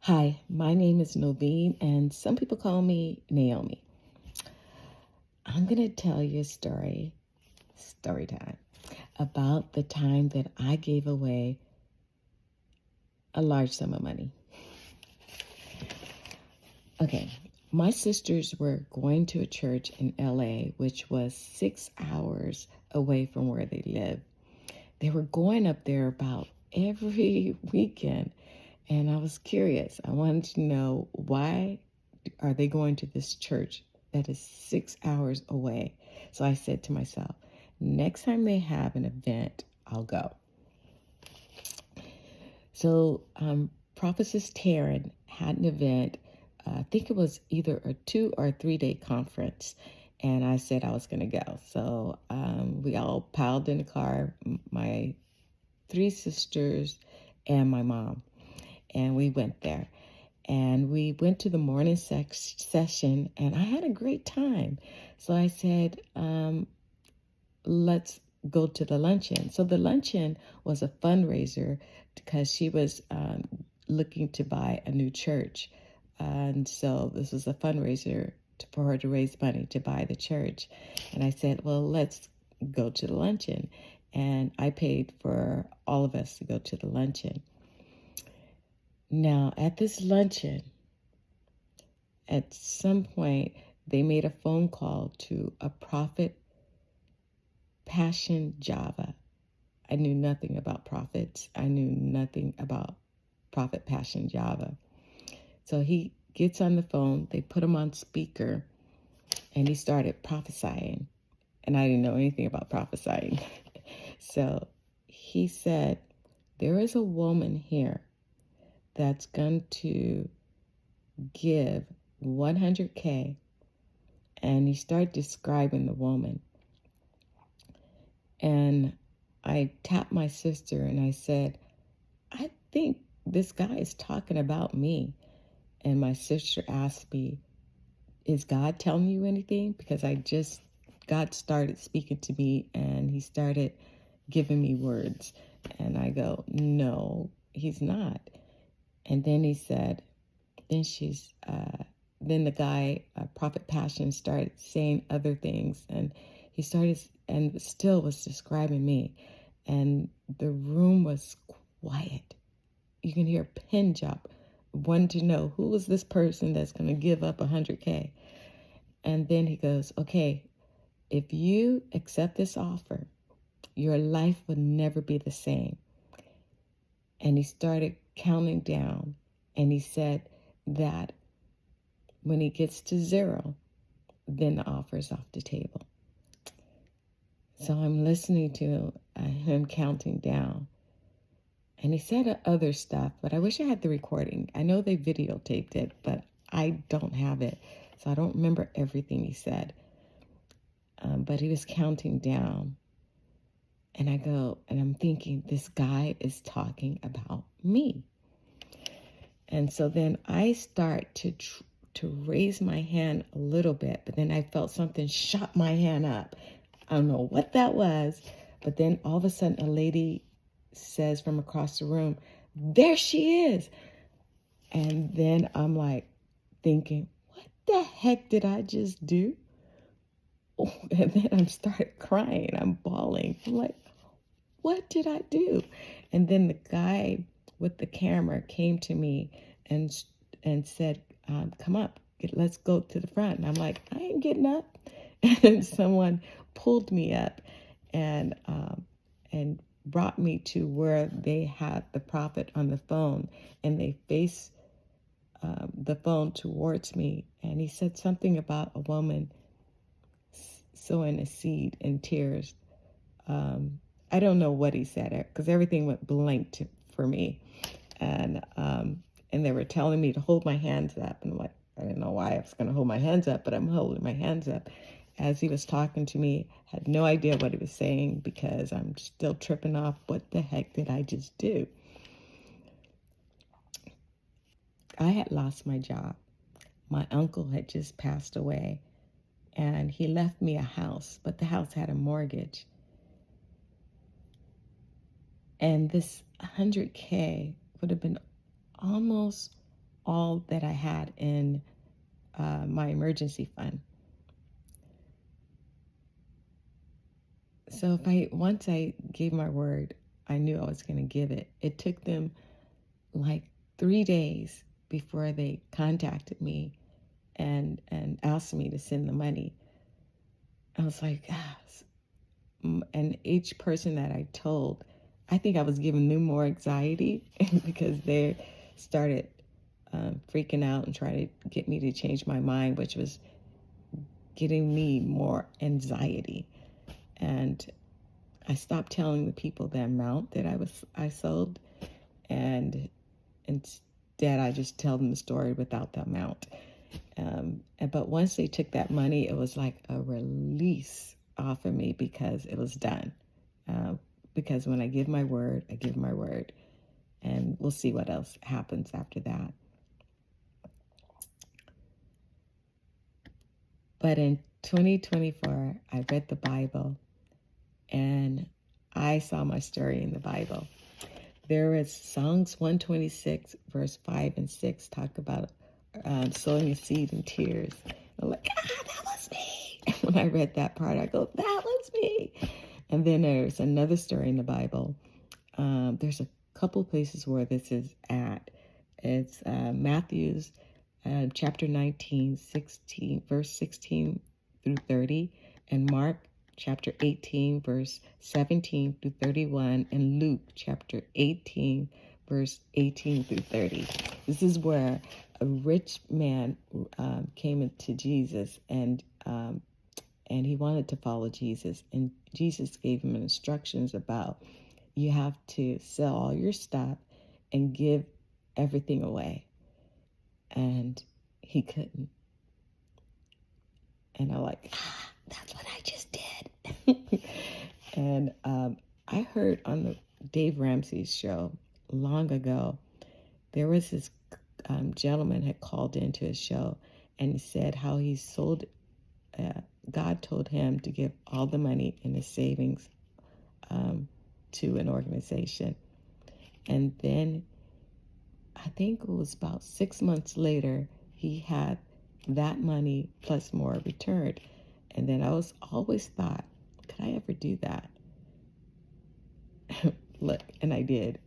Hi, my name is Noveen, and some people call me Naomi. I'm going to tell you a story time, about the time that I gave away a large sum of money. Okay, my sisters were going to a church in LA, which was 6 hours away from where they live. They were going up there about every weekend, and I was curious. I wanted to know, why are they going to this church that is 6 hours away? So I said to myself, next time they have an event, I'll go. So Prophetess Taryn had an event. I think it was either a 2 or 3 day conference. And I said I was going to go. So we all piled in the car, my 3 sisters and my mom. And we went there. And we went to the morning session, and I had a great time. So I said, let's go to the luncheon. So the luncheon was a fundraiser because she was looking to buy a new church. And so this was a fundraiser for her to raise money to buy the church. And I said, well, let's go to the luncheon. And I paid for all of us to go to the luncheon. Now, at this luncheon, at some point, they made a phone call to a Prophet Passion Java. I knew nothing about prophets. I knew nothing about Prophet Passion Java. So he gets on the phone, they put him on speaker, and he started prophesying. And I didn't know anything about prophesying. So he said, there is a woman here that's going to give 100K. And he started describing the woman. And I tapped my sister and I said, I think this guy is talking about me. And my sister asked me, is God telling you anything? Because God started speaking to me and he started giving me words. And I go, no, he's not. And then he said, then the guy, Prophet Passion, started saying other things. And he started, and still was describing me. And the room was quiet. You can hear a pin drop. Wanted to know, who is this person that's going to give up 100K? And then he goes, okay, if you accept this offer, your life will never be the same. And he started counting down. And he said that when he gets to 0, then the offer is off the table. So I'm listening to him counting down. And he said other stuff, but I wish I had the recording. I know they videotaped it, but I don't have it. So I don't remember everything he said. But he was counting down. And I go, and I'm thinking, this guy is talking about me. And so then I start to raise my hand a little bit, but then I felt something shot my hand up. I don't know what that was, but then all of a sudden a lady says from across the room, there she is. And then I'm like thinking, what the heck did I just do? Oh, and then I started crying. I'm bawling. I'm like, what did I do? And then the guy with the camera came to me and said, come up, let's go to the front. And I'm like, I ain't getting up. And someone pulled me up and brought me to where they had the prophet on the phone, and they faced the phone towards me. And he said something about a woman sowing a seed in tears. I don't know what he said, because everything went blank for me. And they were telling me to hold my hands up. And I'm like, I didn't know why I was going to hold my hands up, but I'm holding my hands up. As he was talking to me, had no idea what he was saying, because I'm still tripping off. What the heck did I just do? I had lost my job. My uncle had just passed away, and he left me a house, but the house had a mortgage. And this 100K would have been almost all that I had in my emergency fund. So once I gave my word, I knew I was going to give it. It took them like 3 days before they contacted me and asked me to send the money. I was like, and each person that I told, I think I was giving them more anxiety because they started freaking out and trying to get me to change my mind, which was getting me more anxiety. And I stopped telling the people the amount that I sold, and instead I just tell them the story without the amount. But once they took that money, it was like a release off of me because it was done. Because when I give my word, I give my word. And we'll see what else happens after that. But in 2024, I read the Bible and I saw my story in the Bible. There is Psalms 126, verse 5 and 6, talk about sowing a seed in tears. I'm like, that was me. And when I read that part, I go, that was me. And then there's another story in the Bible. There's a couple places where this is at. It's Matthew's chapter 19, verse 16 through 30, and Mark chapter 18, verse 17 through 31, and Luke chapter 18, verse 18 through 30. This is where a rich man came into Jesus, and he wanted to follow Jesus, and Jesus gave him instructions about you have to sell all your stuff and give everything away. And he couldn't. And I'm like, that's what I just did. And I heard on the Dave Ramsey's show long ago, there was this gentleman had called into his show and he said how he sold, God told him to give all the money in his savings to an organization. And then I think it was about 6 months later, he had that money plus more returned. And then I always thought, could I ever do that? Look, and I did.